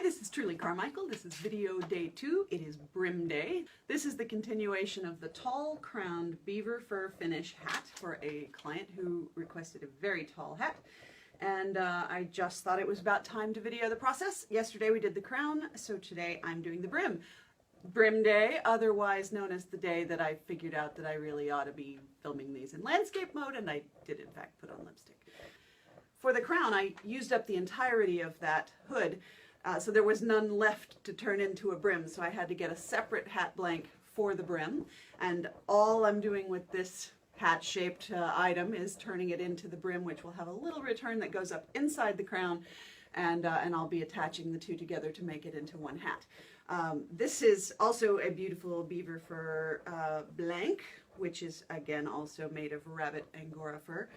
this is Truly Carmichael. This is video day 2. It is Brim Day. This is the continuation of the tall crowned beaver fur finish hat for a client who requested a very tall hat. And I just thought it was about time to video the process. Yesterday we did the crown, so today I'm doing the brim. Brim Day, otherwise known as the day that I figured out that I really ought to be filming these in landscape mode, and I did in fact put on lipstick. For the crown, I used up the entirety of that hood, so there was none left to turn into a brim, so I had to get a separate hat blank for the brim, and all I'm doing with this hat-shaped item is turning it into the brim, which will have a little return that goes up inside the crown, and I'll be attaching the two together to make it into one hat. This is also a beautiful beaver fur blank, which is again also made of rabbit Angora fur.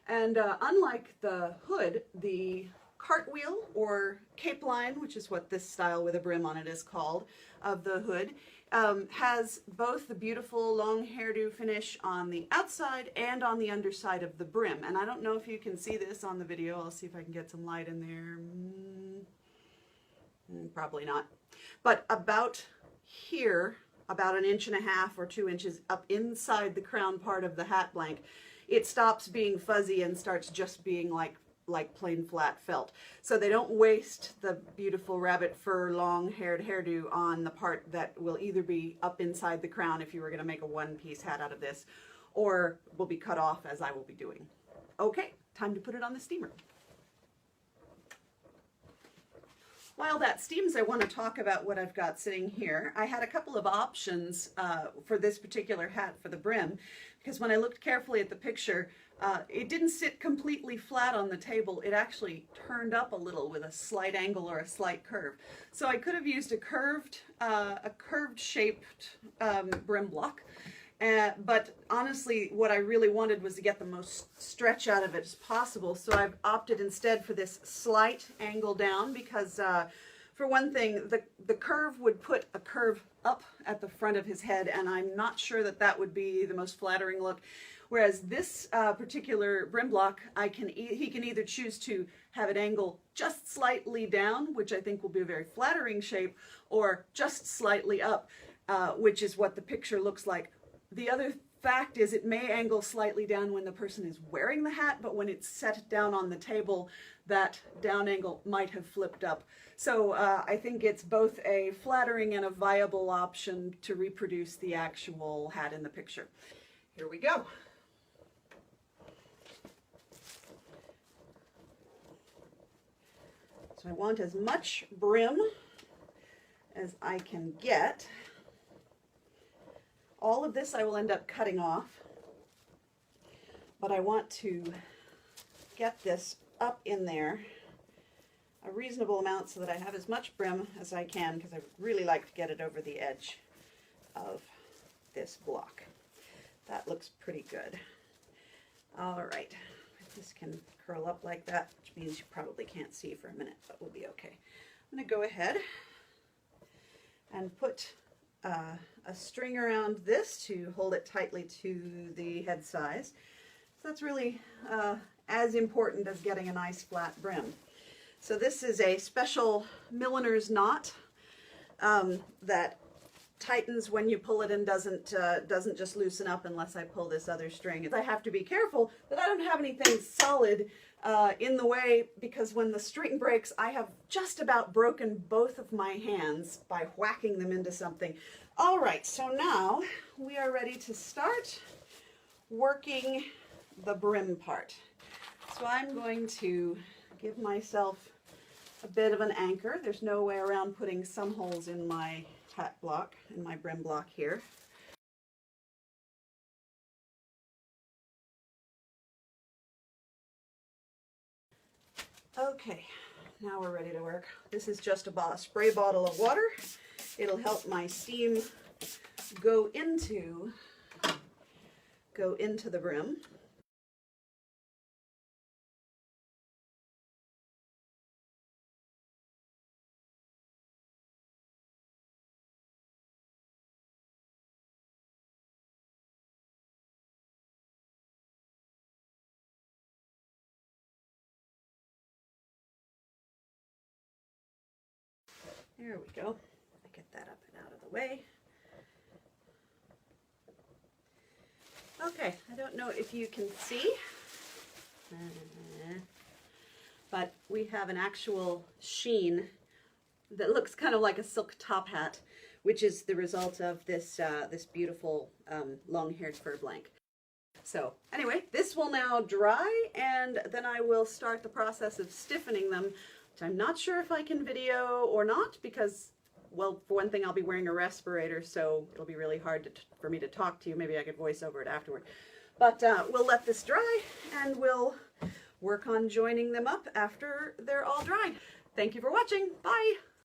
And unlike the hood, the cartwheel or cape line, which is what this style with a brim on it is called, of the hood, has both the beautiful long hairdo finish on the outside and on the underside of the brim. And I don't know if you can see this on the video. I'll see if I can get some light in there. Probably not. But about here, about 1.5 inches or 2 inches up inside the crown part of the hat blank, it stops being fuzzy and starts just being like plain flat felt. So they don't waste the beautiful rabbit fur long-haired hairdo on the part that will either be up inside the crown if you were going to make a one-piece hat out of this, or will be cut off as I will be doing. Okay, time to put it on the steamer. While that steams, I want to talk about what I've got sitting here. I had a couple of options for this particular hat for the brim, because when I looked carefully at the picture, it didn't sit completely flat on the table. It actually turned up a little with a slight angle or a slight curve. So I could have used a curved shaped brim block. But honestly, what I really wanted was to get the most stretch out of it as possible. So I've opted instead for this slight angle down because, for one thing, the curve would put a curve up at the front of his head, and I'm not sure that that would be the most flattering look. Whereas this particular brim block, he can either choose to have it angle just slightly down, which I think will be a very flattering shape, or just slightly up, which is what the picture looks like. The other fact is it may angle slightly down when the person is wearing the hat, but when it's set down on the table, that down angle might have flipped up. So I think it's both a flattering and a viable option to reproduce the actual hat in the picture. Here we go. So I want as much brim as I can get. All of this I will end up cutting off, but I want to get this up in there a reasonable amount so that I have as much brim as I can, because I really like to get it over the edge of this block. That looks pretty good. All right, if this can curl up like that, which means you probably can't see for a minute, but we'll be okay. I'm going to go ahead and put a string around this to hold it tightly to the head size. So that's really as important as getting a nice flat brim. So this is a special milliner's knot that tightens when you pull it and doesn't just loosen up unless I pull this other string. I have to be careful that I don't have anything solid in the way, because when the string breaks, I have just about broken both of my hands by whacking them into something. All right, so now we are ready to start working the brim part. So I'm going to give myself a bit of an anchor. There's no way around putting some holes in my hat block, in my brim block here. Okay, now we're ready to work. This is just a spray bottle of water. It'll help my steam go into the brim. There we go. Get that up and out of the way. Okay, I don't know if you can see, but we have an actual sheen that looks kind of like a silk top hat, which is the result of this this beautiful long-haired fur blank. So anyway, this will now dry, and then I will start the process of stiffening them, which I'm not sure if I can video or not, because, well, for one thing, I'll be wearing a respirator, so it'll be really hard for me to talk to you. Maybe I could voice over it afterward. But we'll let this dry, and we'll work on joining them up after they're all dried. Thank you for watching. Bye!